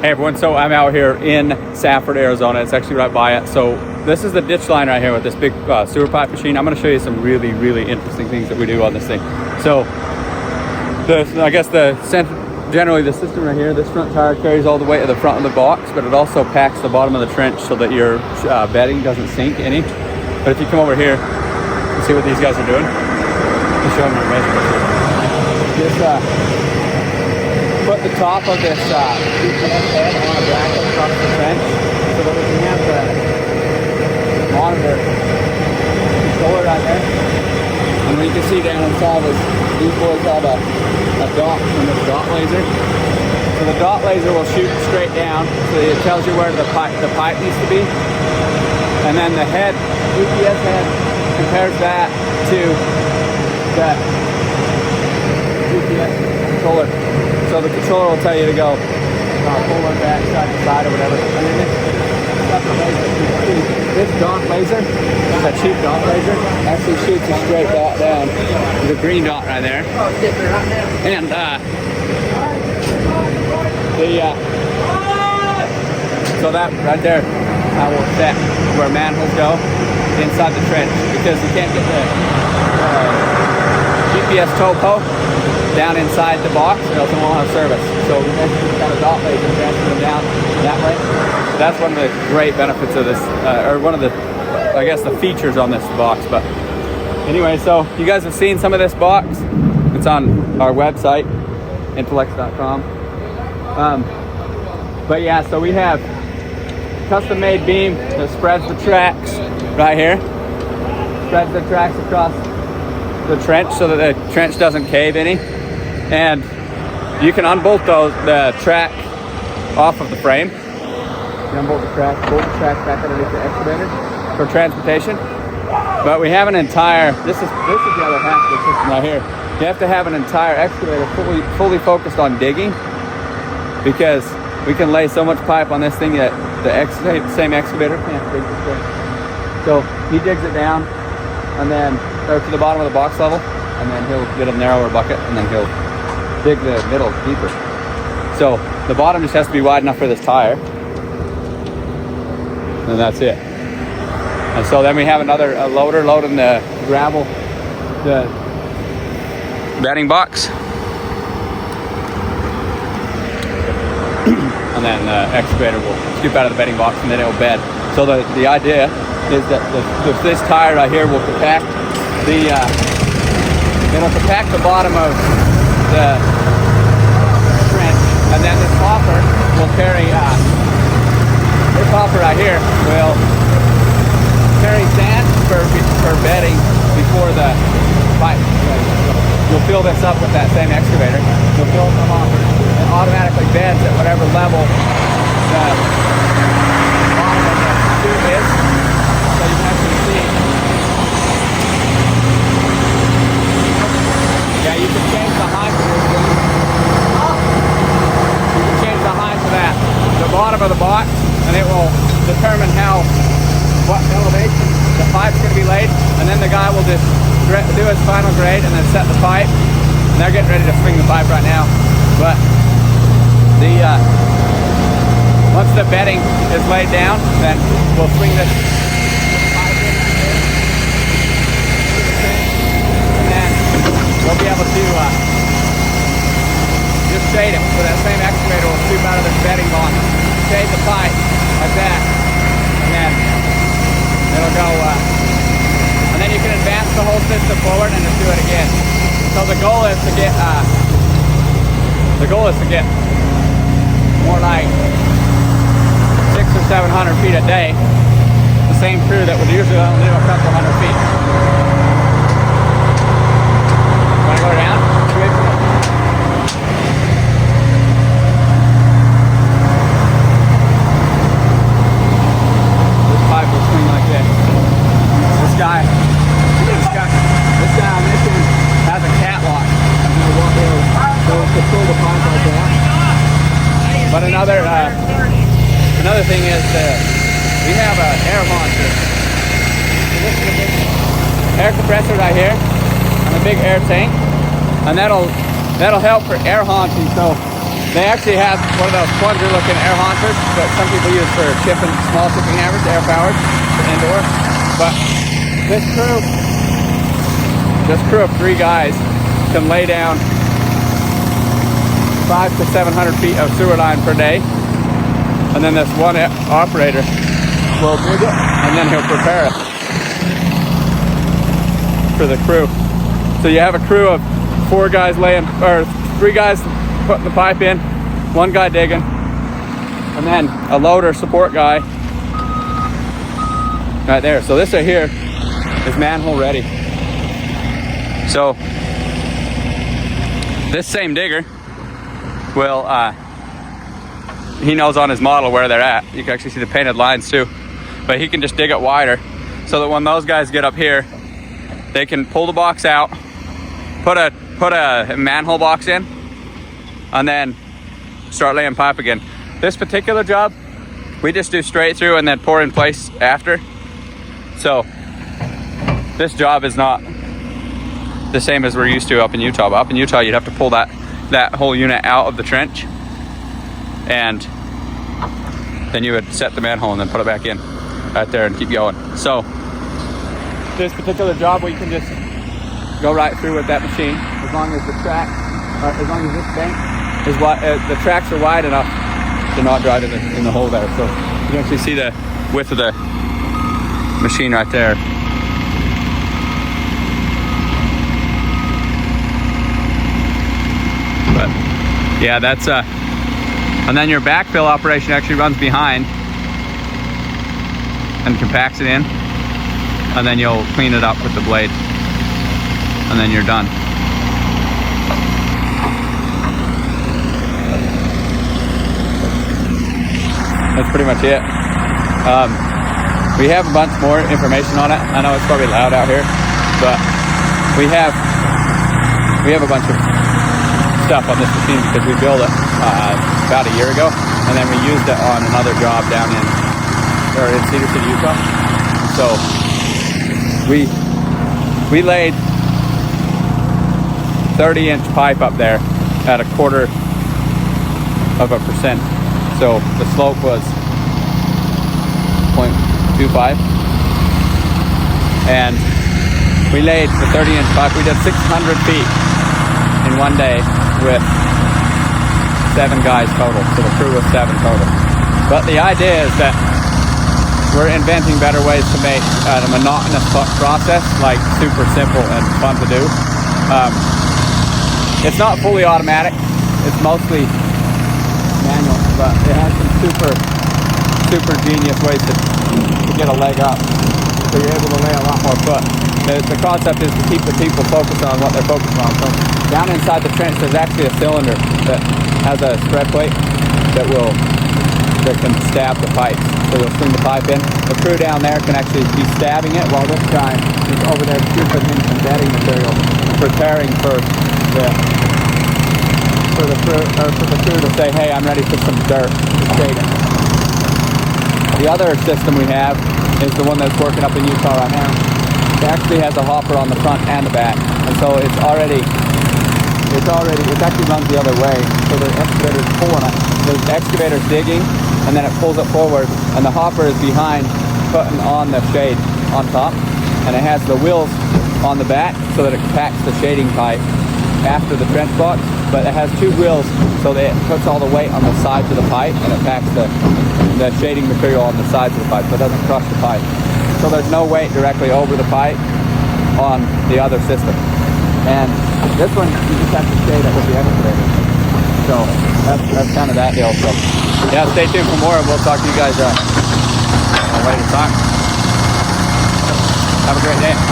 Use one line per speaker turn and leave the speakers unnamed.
Hey everyone, so I'm out here in Stafford, Arizona. It's actually right by it. So this is the ditch line right here with this big sewer pipe machine. I'm going to show you some really interesting things that we do on this thing. So generally the system right here, this front tire carries all the way to the front of the box, but it also packs the bottom of the trench so that your bedding doesn't sink any. But if you come over here and see what these guys are doing, I'll show them your measurements. Put the top of this UPS head on a bracket across the trench so that we can have the monitor controller right there. And what you can see down inside is these boys have a dot from this dot laser. So the dot laser will shoot straight down, so it tells you where the pipe needs to be. And then the head, UPS head, compares that to the UPS controller. So the controller will tell you to go forward, back, side to side, or whatever. And then this dot laser, it's a cheap dot laser, actually shoots a straight dot down. There's a green dot right there. And so that right there, how we'll set where manholes go inside the trench, because you can't get the GPS topo down inside the box, or else it won't have service. So we basically got a dot laser and transfer them down that way. So that's one of the great benefits of this, or one of the, I guess, the features on this box. But anyway, so you guys have seen some of this box. It's on our website, Inntelex.com. But yeah, so we have custom-made beam that spreads the tracks right here. Spreads the tracks across the trench so that the trench doesn't cave any. And you can unbolt the track off of the frame. You unbolt the track, bolt the track back underneath the excavator for transportation. But we have an entire, this is the other half of the system right here. You have to have an entire excavator fully focused on digging, because we can lay so much pipe on this thing that the same excavator can't dig this thing. So he digs it down and then to the bottom of the box level, and then he'll get a narrower bucket, and then he'll dig the middle deeper. So the bottom just has to be wide enough for this tire, and that's it. And so then we have another loader loading the gravel, the bedding box, and then the excavator will scoop out of the bedding box, and then it'll bed. So the idea is that this tire right here will compact it'll compact the bottom of the trench, and then this hopper will carry this hopper right here will carry sand for bedding before the pipe. You'll fill this up with that same excavator. You'll fill the hopper, and automatically beds at whatever level the bottom of the tube is. So you can actually see. Yeah, you can change the height of this thing. You can change the height of that, the bottom of the box, and it will determine what elevation the pipe's going to be laid. And then the guy will just do his final grade and then set the pipe. And they're getting ready to swing the pipe right now. But once the bedding is laid down, then we'll swing this pipe in right here. And then we'll be able to just shade it. So that same excavator will scoop out of this bedding box, shade the pipe like that, and then it'll go, and then you can advance the whole system forward and just do it again. So the goal is to get more like 600 or 700 feet a day. The same crew that would usually only do a couple hundred feet. Want to go around? This pipe will swing like this. This guy on this end has a catwalk. They'll control the pipe like that. But another thing is we have an air launcher. So this is a big air compressor right here, and a big air tank, and that'll help for air haunting. So They actually have one of those plunger looking air haunters that some people use for chipping, small chipping hammers, air powered, indoor. But this crew of 3 guys can lay down 500 to 700 feet of sewer line per day. And then this one operator will dig it, and then he'll prepare it for the crew. So you have a crew of 4 guys laying, or 3 guys putting the pipe in, 1 guy digging, and then a loader support guy right there. So this right here is manhole ready. So this same digger will, he knows on his model where they're at. You can actually see the painted lines too, but he can just dig it wider so that when those guys get up here, they can pull the box out, put a manhole box in, and then start laying pipe again. This particular job, we just do straight through and then pour in place after. So this job is not the same as we're used to up in Utah. But up in Utah, you'd have to pull that whole unit out of the trench, and then you would set the manhole and then put it back in right there and keep going. So this particular job, we can just go right through with that machine as long as the track, or as long as this bank is wide, the tracks are wide enough to not drive in the hole there. So you can actually see the width of the machine right there. But yeah, that's and then your backfill operation actually runs behind and compacts it in, and then you'll clean it up with the blade, and then you're done. That's pretty much it. We have a bunch more information on it. I know it's probably loud out here, but we have a bunch of stuff on this machine because we built it about a year ago, and then we used it on another job down in Cedar City, Utah. So we laid 30-inch pipe up there at 1/4%. So the slope was 0.25, and we laid the 30-inch pipe. We did 600 feet in one day with 7 guys total. So the crew was 7 total. But the idea is that we're inventing better ways to make a monotonous process like super simple and fun to do. It's not fully automatic. It's mostly manual, but it has some super genius ways to get a leg up. So you're able to lay a lot more foot. The concept is to keep the people focused on what they're focused on. So down inside the trench, there's actually a cylinder that has a spread plate that can stab the pipes. So you'll swing the pipe in. The crew down there can actually be stabbing it, while this guy is over there putting in some bedding material, preparing for the crew to say, hey, I'm ready for some dirt to shade it. The other system we have is the one that's working up in Utah right now. It actually has a hopper on the front and the back, and so it actually runs the other way. So the excavator's pulling it. The excavator's digging, and then it pulls it forward, and the hopper is behind, putting on the shade on top, and it has the wheels on the back so that it packs the shading pipe after the trench box, but it has 2 wheels so that it puts all the weight on the sides of the pipe, and it packs the shading material on the sides of the pipe so it doesn't crush the pipe. So there's no weight directly over the pipe on the other system. And this one, you just have to shade it with the excavator. So that's kind of that deal. So yeah, stay tuned for more, and we'll talk to you guys later time. Have a great day.